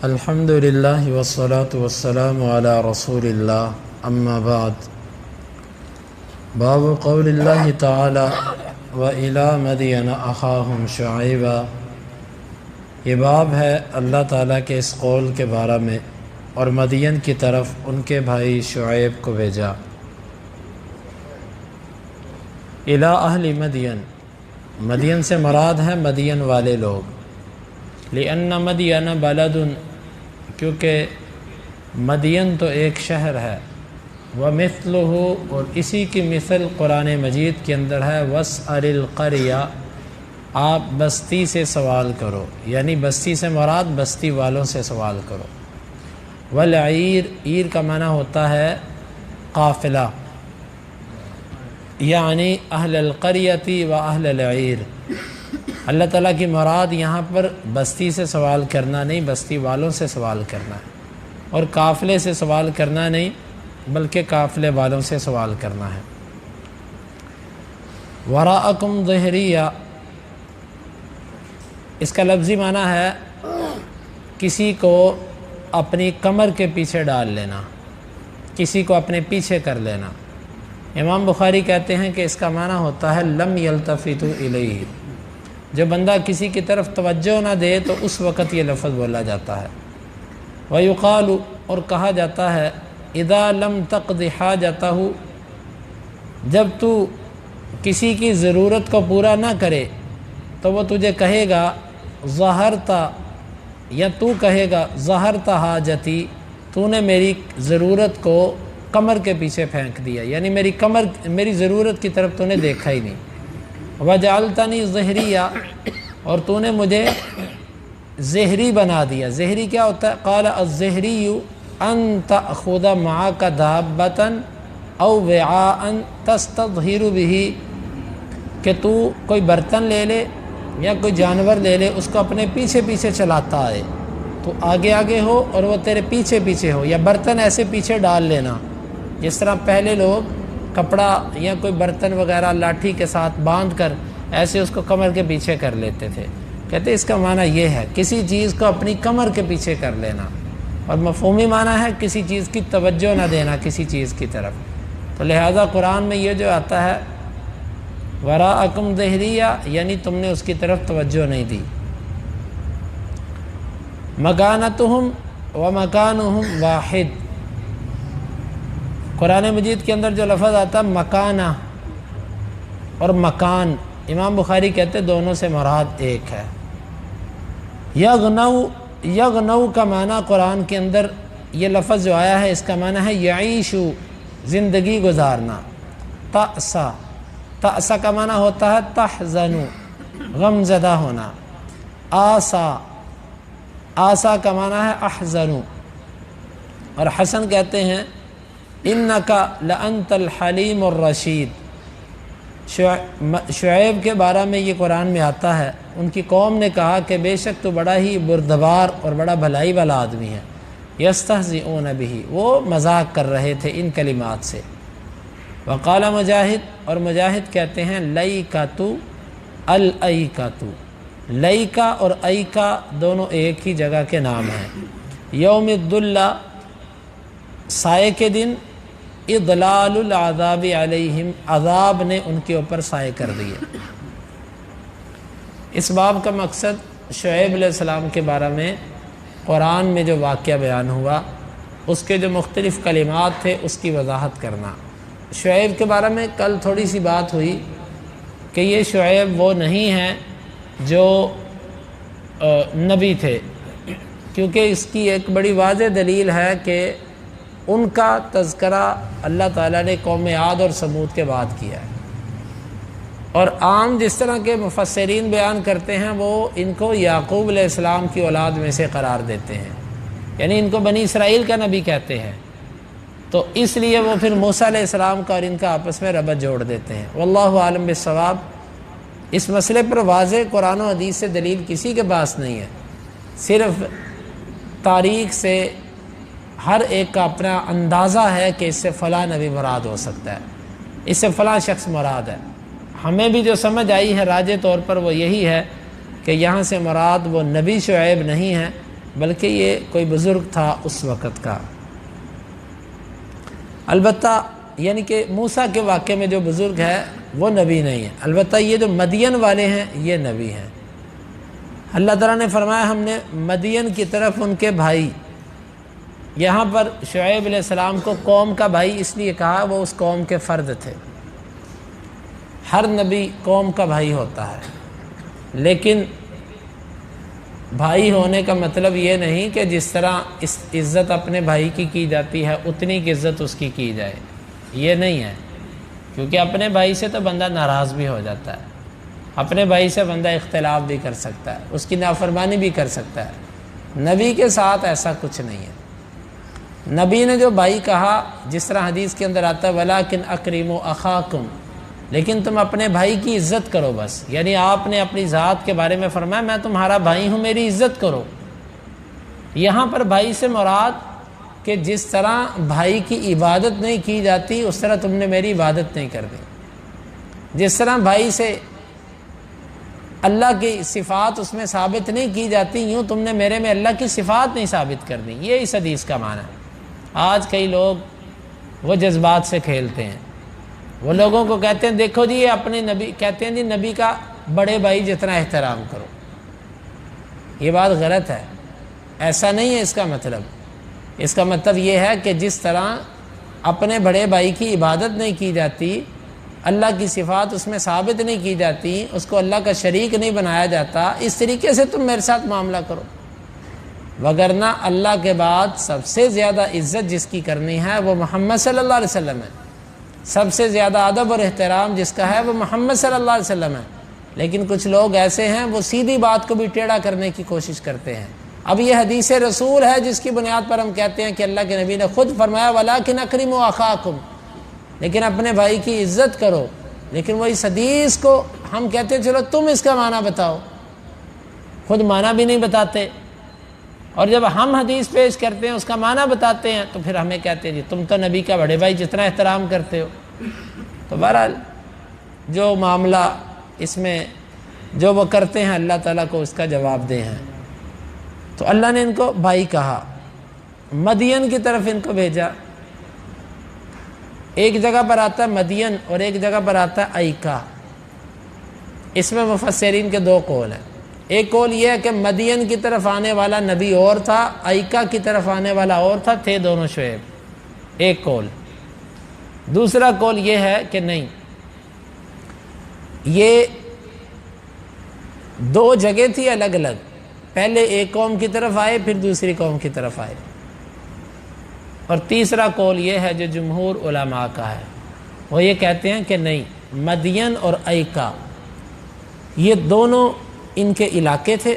الحمد للہ والصلاة والسلام علی رسول اللہ اما بعد باب قول اللہ تعالی وَإِلَى مَدْيَنَ أَخَاهُمْ شُعَيْبًا، یہ باب ہے اللہ تعالیٰ کے اس قول کے بارے میں اور مدین کی طرف ان کے بھائی شعیب کو بھیجا۔ اِلَى أَهْلِ مدین، مدین سے مراد ہے مدین والے لوگ، لِأَنَّ مَدْيَنَ بَلَدٌ، کیونکہ مدین تو ایک شہر ہے، وَمِثْلُهُ، اور اسی کی مثل قرآن مجید کے اندر ہے، وَاسْأَلِ الْقَرْيَةَ، آپ بستی سے سوال کرو، یعنی بستی سے مراد بستی والوں سے سوال کرو۔ وَالْعِيرُ، عیر کا معنی ہوتا ہے قافلہ، یعنی اہل القریۃ و اہل العیر۔ اللہ تعالیٰ کی مراد یہاں پر بستی سے سوال کرنا نہیں، بستی والوں سے سوال کرنا ہے، اور قافلے سے سوال کرنا نہیں بلکہ قافلے والوں سے سوال کرنا ہے۔ وراءکم ظہریہ، اس کا لفظی معنی ہے کسی کو اپنی کمر کے پیچھے ڈال لینا، کسی کو اپنے پیچھے کر لینا۔ امام بخاری کہتے ہیں کہ اس کا معنی ہوتا ہے لم یلتفتوا الیہ، جو بندہ کسی کی طرف توجہ نہ دے تو اس وقت یہ لفظ بولا جاتا ہے۔ ویقال، اور کہا جاتا ہے اذا لم تقض حاجتہ، جب تو کسی کی ضرورت کو پورا نہ کرے تو وہ تجھے کہے گا ظہرت، یا تو کہے گا ظہرت حاجتی، تو نے میری ضرورت کو کمر کے پیچھے پھینک دیا، یعنی میری ضرورت کی طرف تو نے دیکھا ہی نہیں۔ وجعلتنی ظہریہ، اور تو نے مجھے زہری بنا دیا۔ زہری کیا ہوتا ہے؟ قال الزہری ان تأخذ معك دابة او وعاء تستظہر به، کہ تو کوئی برتن لے لے یا کوئی جانور لے لے، اس کو اپنے پیچھے پیچھے چلاتا ہے، تو آگے آگے ہو اور وہ تیرے پیچھے پیچھے ہو، یا برتن ایسے پیچھے ڈال لینا جس طرح پہلے لوگ کپڑا یا کوئی برتن وغیرہ لاٹھی کے ساتھ باندھ کر ایسے اس کو کمر کے پیچھے کر لیتے تھے۔ کہتے اس کا معنی یہ ہے کسی چیز کو اپنی کمر کے پیچھے کر لینا، اور مفہومی معنی ہے کسی چیز کی توجہ نہ دینا کسی چیز کی طرف۔ تو لہٰذا قرآن میں یہ جو آتا ہے وراءکم ظہریہ، یعنی تم نے اس کی طرف توجہ نہیں دی۔ مکانتہم ومکانہم واحد، قرآن مجید کے اندر جو لفظ آتا ہے مکانہ اور مکان، امام بخاری کہتے دونوں سے مراد ایک ہے۔ یغنو کا معنی قرآن کے اندر یہ لفظ جو آیا ہے اس کا معنی ہے یعیشو، زندگی گزارنا۔ تأسا کا معنی ہوتا ہے تحزنو، غم زدہ ہونا۔ آسا کا معنی ہے احزنو۔ اور حسن کہتے ہیں انکا لانت الحلیم الرشید، شعیب کے بارے میں یہ قرآن میں آتا ہے، ان کی قوم نے کہا کہ بے شک تو بڑا ہی بردبار اور بڑا بھلائی والا آدمی ہے۔ یستہزئون بہ، وہ مذاق کر رہے تھے ان کلمات سے۔ وقال مجاہد، اور مجاہد کہتے ہیں لیکۃ الایکۃ، لیکا اور ایکا دونوں ایک ہی جگہ کے نام ہیں۔ یوم الذلہ، سائے کے دن، اضلال العذاب علیہم، عذاب نے ان کے اوپر سائے کر دیے۔ اس باب کا مقصد شعیب علیہ السلام کے بارے میں قرآن میں جو واقعہ بیان ہوا اس کے جو مختلف کلمات تھے اس کی وضاحت کرنا۔ شعیب کے بارے میں کل تھوڑی سی بات ہوئی کہ یہ شعیب وہ نہیں ہیں جو نبی تھے، کیونکہ اس کی ایک بڑی واضح دلیل ہے کہ ان کا تذکرہ اللہ تعالیٰ نے قوم عاد اور سمود کے بعد کیا ہے، اور عام جس طرح کے مفسرین بیان کرتے ہیں وہ ان کو یعقوب علیہ السلام کی اولاد میں سے قرار دیتے ہیں، یعنی ان کو بنی اسرائیل کا نبی کہتے ہیں، تو اس لیے وہ پھر موسیٰ علیہ السلام کا اور ان کا آپس میں ربط جوڑ دیتے ہیں۔ واللہ عالم بالصواب۔ اس مسئلے پر واضح قرآن و حدیث سے دلیل کسی کے پاس نہیں ہے، صرف تاریخ سے ہر ایک کا اپنا اندازہ ہے کہ اس سے فلاں نبی مراد ہو سکتا ہے، اس سے فلاں شخص مراد ہے۔ ہمیں بھی جو سمجھ آئی ہے راجح طور پر وہ یہی ہے کہ یہاں سے مراد وہ نبی شعیب نہیں ہے بلکہ یہ کوئی بزرگ تھا اس وقت کا۔ البتہ یعنی کہ موسیٰ کے واقعے میں جو بزرگ ہے وہ نبی نہیں ہے، البتہ یہ جو مدین والے ہیں یہ نبی ہیں۔ اللہ تعالیٰ نے فرمایا ہم نے مدین کی طرف ان کے بھائی، یہاں پر شعیب علیہ السلام کو قوم کا بھائی اس لیے کہا، وہ اس قوم کے فرد تھے۔ ہر نبی قوم کا بھائی ہوتا ہے، لیکن بھائی ہونے کا مطلب یہ نہیں کہ جس طرح اس عزت اپنے بھائی کی جاتی ہے اتنی کی عزت اس کی جائے، یہ نہیں ہے، کیونکہ اپنے بھائی سے تو بندہ ناراض بھی ہو جاتا ہے، اپنے بھائی سے بندہ اختلاف بھی کر سکتا ہے، اس کی نافرمانی بھی کر سکتا ہے۔ نبی کے ساتھ ایسا کچھ نہیں ہے۔ نبی نے جو بھائی کہا، جس طرح حدیث کے اندر آتا ہے وَلَٰكِنْ أَكْرِمُوا أَخَاكُمْ، لیکن تم اپنے بھائی کی عزت کرو بس، یعنی آپ نے اپنی ذات کے بارے میں فرمایا میں تمہارا بھائی ہوں، میری عزت کرو۔ یہاں پر بھائی سے مراد کہ جس طرح بھائی کی عبادت نہیں کی جاتی اس طرح تم نے میری عبادت نہیں کرنی، جس طرح بھائی سے اللہ کی صفات اس میں ثابت نہیں کی جاتی یوں تم نے میرے میں اللہ کی صفات نہیں ثابت کرنی، یہ اس حدیث کا معنی ہے۔ آج کئی لوگ وہ جذبات سے کھیلتے ہیں، وہ لوگوں کو کہتے ہیں دیکھو جی یہ اپنے نبی، کہتے ہیں جی نبی کا بڑے بھائی جتنا احترام کرو، یہ بات غلط ہے، ایسا نہیں ہے اس کا مطلب۔ اس کا مطلب یہ ہے کہ جس طرح اپنے بڑے بھائی کی عبادت نہیں کی جاتی، اللہ کی صفات اس میں ثابت نہیں کی جاتی، اس کو اللہ کا شریک نہیں بنایا جاتا، اس طریقے سے تم میرے ساتھ معاملہ کرو۔ وگرنہ اللہ کے بعد سب سے زیادہ عزت جس کی کرنی ہے وہ محمد صلی اللہ علیہ وسلم ہے، سب سے زیادہ ادب اور احترام جس کا ہے وہ محمد صلی اللہ علیہ وسلم ہے۔ لیکن کچھ لوگ ایسے ہیں وہ سیدھی بات کو بھی ٹیڑھا کرنے کی کوشش کرتے ہیں۔ اب یہ حدیث رسول ہے جس کی بنیاد پر ہم کہتے ہیں کہ اللہ کے نبی نے خود فرمایا وَلَٰكِنْ أَكْرِمُوا أَخَاكُمْ، لیکن اپنے بھائی کی عزت کرو۔ لیکن وہ اس حدیث کو ہم کہتے ہیں چلو تم اس کا معنی بتاؤ، خود معنی بھی نہیں بتاتے، اور جب ہم حدیث پیش کرتے ہیں اس کا معنی بتاتے ہیں تو پھر ہمیں کہتے ہیں جی تم تو نبی کا بڑے بھائی جتنا احترام کرتے ہو۔ تو بہرحال جو معاملہ اس میں جو وہ کرتے ہیں اللہ تعالیٰ کو اس کا جواب دہ ہیں۔ تو اللہ نے ان کو بھائی کہا، مدین کی طرف ان کو بھیجا۔ ایک جگہ پر آتا ہے مدین اور ایک جگہ پر آتا ہے ایکا، اس میں مفسرین کے دو قول ہیں۔ ایک قول یہ ہے کہ مدین کی طرف آنے والا نبی اور تھا، ایکا کی طرف آنے والا اور تھا، تھے دونوں شعیب، ایک قول۔ دوسرا قول یہ ہے کہ نہیں، یہ دو جگہ تھی الگ الگ، پہلے ایک قوم کی طرف آئے پھر دوسری قوم کی طرف آئے۔ اور تیسرا قول یہ ہے جو جمہور علماء کا ہے، وہ یہ کہتے ہیں کہ نہیں، مدین اور ایکا یہ دونوں ان کے علاقے تھے،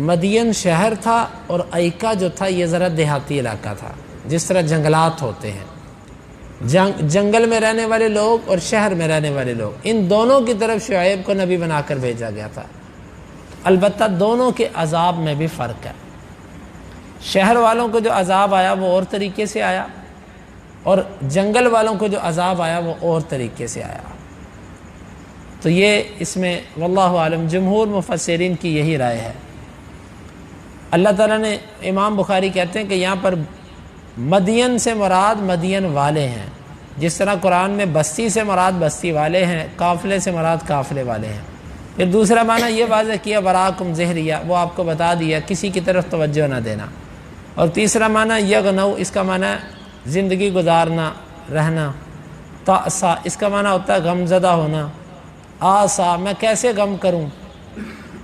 مدین شہر تھا اور ایکا جو تھا یہ ذرا دیہاتی علاقہ تھا، جس طرح جنگلات ہوتے ہیں، جنگل میں رہنے والے لوگ اور شہر میں رہنے والے لوگ، ان دونوں کی طرف شعیب کو نبی بنا کر بھیجا گیا تھا۔ البتہ دونوں کے عذاب میں بھی فرق ہے، شہر والوں کو جو عذاب آیا وہ اور طریقے سے آیا، اور جنگل والوں کو جو عذاب آیا وہ اور طریقے سے آیا۔ تو یہ اس میں واللہ عالم جمہور مفسرین کی یہی رائے ہے۔ اللہ تعالیٰ نے، امام بخاری کہتے ہیں کہ یہاں پر مدین سے مراد مدین والے ہیں، جس طرح قرآن میں بستی سے مراد بستی والے ہیں، قافلے سے مراد قافلے والے ہیں۔ پھر دوسرا معنی یہ واضح کیا وراکم ظہریہ، وہ آپ کو بتا دیا کسی کی طرف توجہ نہ دینا۔ اور تیسرا معنی یغنو، اس کا معنی زندگی گزارنا، رہنا۔ تاسا، اس کا معنی ہوتا ہے غم زدہ ہونا۔ آسا، میں کیسے غم کروں۔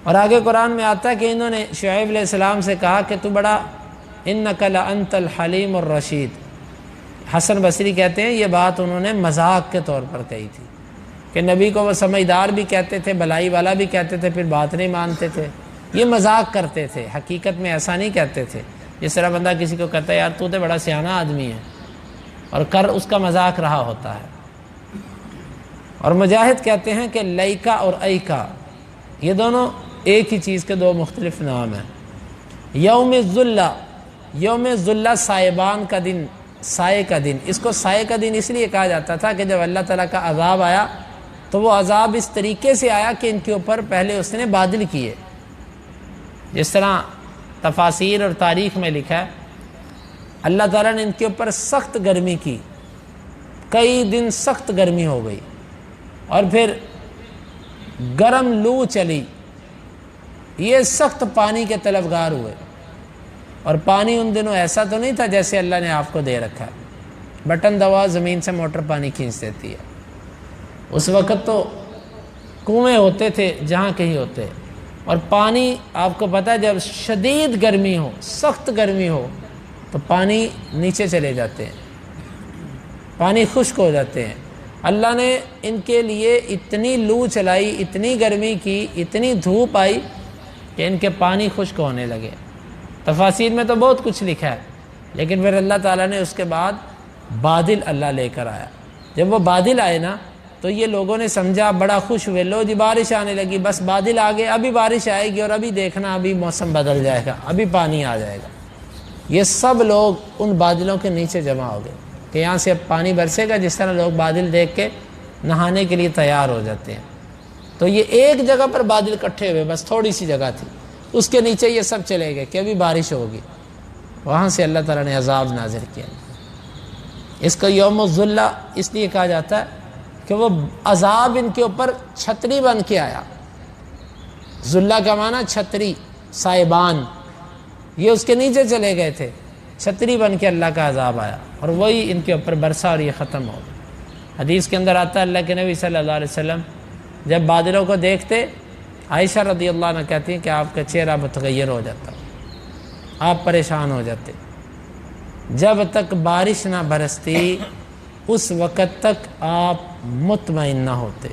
اور آگے قرآن میں آتا ہے کہ انہوں نے شعیب علیہ السلام سے کہا کہ تو بڑا انک لانت الحلیم الرشید۔ حسن بصری کہتے ہیں یہ بات انہوں نے مذاق کے طور پر کہی تھی، کہ نبی کو وہ سمجھدار بھی کہتے تھے، بلائی والا بھی کہتے تھے، پھر بات نہیں مانتے تھے، یہ مذاق کرتے تھے، حقیقت میں ایسا نہیں کہتے تھے۔ جس طرح بندہ کسی کو کہتا ہے یار تو بڑا سیانہ آدمی ہے، اور کر اس کا مذاق رہا ہوتا ہے۔ اور مجاہد کہتے ہیں کہ لیکا اور ایکا یہ دونوں ایک ہی چیز کے دو مختلف نام ہیں۔ یوم الذلہ، یوم الذلہ سائبان کا دن، سائے کا دن، اس کو سائے کا دن اس لیے کہا جاتا تھا کہ جب اللہ تعالیٰ کا عذاب آیا تو وہ عذاب اس طریقے سے آیا کہ ان کے اوپر پہلے اس نے بادل کیے، جس طرح تفاسیر اور تاریخ میں لکھا ہے اللہ تعالیٰ نے ان کے اوپر سخت گرمی کی، کئی دن سخت گرمی ہو گئی اور پھر گرم لو چلی، یہ سخت پانی کے طلبگار ہوئے، اور پانی ان دنوں ایسا تو نہیں تھا جیسے اللہ نے آپ کو دے رکھا ہے، بٹن دباؤ زمین سے موٹر پانی کھینچ دیتی ہے۔ اس وقت تو کنویں ہوتے تھے جہاں کہیں ہوتے، اور پانی آپ کو پتہ ہے جب شدید گرمی ہو، سخت گرمی ہو تو پانی نیچے چلے جاتے ہیں، پانی خشک ہو جاتے ہیں۔ اللہ نے ان کے لیے اتنی لو چلائی، اتنی گرمی کی، اتنی دھوپ آئی کہ ان کے پانی خشک ہونے لگے۔ تفاسیر میں تو بہت کچھ لکھا ہے، لیکن پھر اللہ تعالیٰ نے اس کے بعد بادل اللہ لے کر آیا۔ جب وہ بادل آئے نا تو یہ لوگوں نے سمجھا، بڑا خوش ہوئے، لو جی بارش آنے لگی، بس بادل آ گئے، ابھی بارش آئے گی اور ابھی دیکھنا ابھی موسم بدل جائے گا، ابھی پانی آ جائے گا۔ یہ سب لوگ ان بادلوں کے نیچے جمع ہو گئے کہ یہاں سے اب پانی برسے گا، جس طرح لوگ بادل دیکھ کے نہانے کے لیے تیار ہو جاتے ہیں۔ تو یہ ایک جگہ پر بادل اکٹھے ہوئے، بس تھوڑی سی جگہ تھی، اس کے نیچے یہ سب چلے گئے کہ ابھی بارش ہوگی۔ وہاں سے اللہ تعالیٰ نے عذاب نازل کیا۔ اس کو یوم الظلہ اس لیے کہا جاتا ہے کہ وہ عذاب ان کے اوپر چھتری بن کے آیا۔ ظلہ کا معنی چھتری، سائبان، یہ اس کے نیچے چلے گئے تھے، چھتری بن کے اللہ کا عذاب آیا اور وہی ان کے اوپر برسا اور یہ ختم ہو گیا۔ حدیث کے اندر آتا ہے اللہ کے نبی صلی اللہ علیہ وسلم جب بادلوں کو دیکھتے، عائشہ رضی اللہ عنہ کہتی ہیں کہ آپ کا چہرہ متغیر ہو جاتا، آپ پریشان ہو جاتے، جب تک بارش نہ برستی اس وقت تک آپ مطمئن نہ ہوتے۔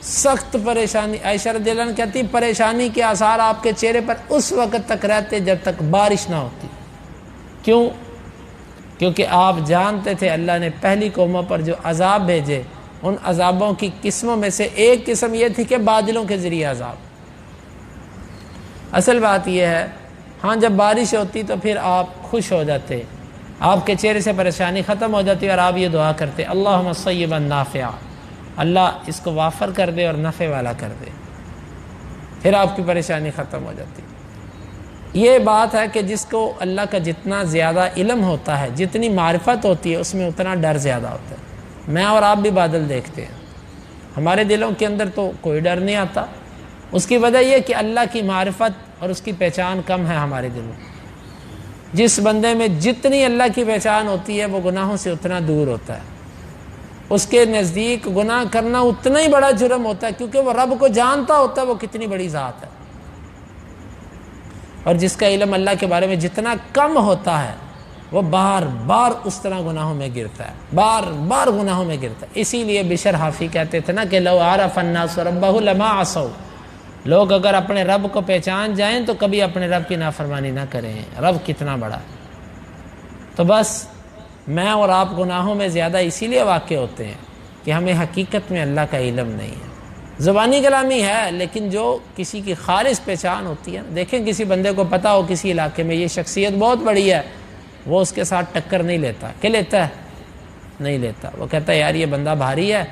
سخت پریشانی، عائشہ رضی اللہ عنہ کہتی پریشانی کے آثار آپ کے چہرے پر اس وقت تک رہتے جب تک بارش نہ ہوتی۔ کیوں؟ کیونکہ آپ جانتے تھے اللہ نے پہلی قوموں پر جو عذاب بھیجے ان عذابوں کی قسموں میں سے ایک قسم یہ تھی کہ بادلوں کے ذریعے عذاب۔ اصل بات یہ ہے ہاں جب بارش ہوتی تو پھر آپ خوش ہو جاتے، آپ کے چہرے سے پریشانی ختم ہو جاتی اور آپ یہ دعا کرتے اللہم صیبا نافعا، اللہ اس کو وافر کر دے اور نفع والا کر دے، پھر آپ کی پریشانی ختم ہو جاتی۔ یہ بات ہے کہ جس کو اللہ کا جتنا زیادہ علم ہوتا ہے، جتنی معرفت ہوتی ہے، اس میں اتنا ڈر زیادہ ہوتا ہے۔ میں اور آپ بھی بادل دیکھتے ہیں، ہمارے دلوں کے اندر تو کوئی ڈر نہیں آتا۔ اس کی وجہ یہ کہ اللہ کی معرفت اور اس کی پہچان کم ہے ہمارے دلوں۔ جس بندے میں جتنی اللہ کی پہچان ہوتی ہے وہ گناہوں سے اتنا دور ہوتا ہے، اس کے نزدیک گناہ کرنا اتنا ہی بڑا جرم ہوتا ہے، کیونکہ وہ رب کو جانتا ہوتا ہے وہ کتنی بڑی ذات ہے۔ اور جس کا علم اللہ کے بارے میں جتنا کم ہوتا ہے وہ بار بار اس طرح گناہوں میں گرتا ہے، بار بار گناہوں میں گرتا ہے۔ اسی لیے بشر حافی کہتے تھے نا کہ لو عرف الناس ربہ لما عصوا، لوگ اگر اپنے رب کو پہچان جائیں تو کبھی اپنے رب کی نافرمانی نہ کریں، رب کتنا بڑا ہے۔ تو بس میں اور آپ گناہوں میں زیادہ اسی لیے واقع ہوتے ہیں کہ ہمیں حقیقت میں اللہ کا علم نہیں ہے، زبانی کلامی ہے، لیکن جو کسی کی خالص پہچان ہوتی ہے، دیکھیں کسی بندے کو پتہ ہو کسی علاقے میں یہ شخصیت بہت بڑی ہے، وہ اس کے ساتھ ٹکر نہیں لیتا۔ کہ لیتا ہے؟ نہیں لیتا۔ وہ کہتا ہے یار یہ بندہ بھاری ہے،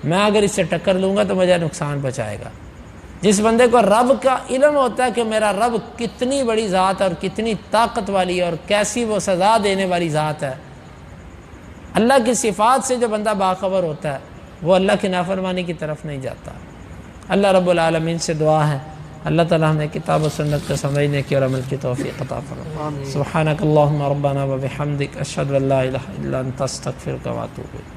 میں اگر اس سے ٹکر لوں گا تو مجھے نقصان پہنچائے گا۔ جس بندے کو رب کا علم ہوتا ہے کہ میرا رب کتنی بڑی ذات ہے اور کتنی طاقت والی ہے اور کیسی وہ سزا دینے والی ذات ہے، اللہ کی صفات سے جو بندہ باخبر ہوتا ہے وہ اللہ کی نافرمانی کی طرف نہیں جاتا۔ اللہ رب العالمین سے دعا ہے اللہ تعالیٰ ہمیں کتاب و سنت کو سمجھنے کی اور عمل کی توفیق عطا فرمائے۔ سبحانک اللہم ربنا و بحمدک، اشہد ان لا الہ الا انت، استغفرک و اتوب الیک۔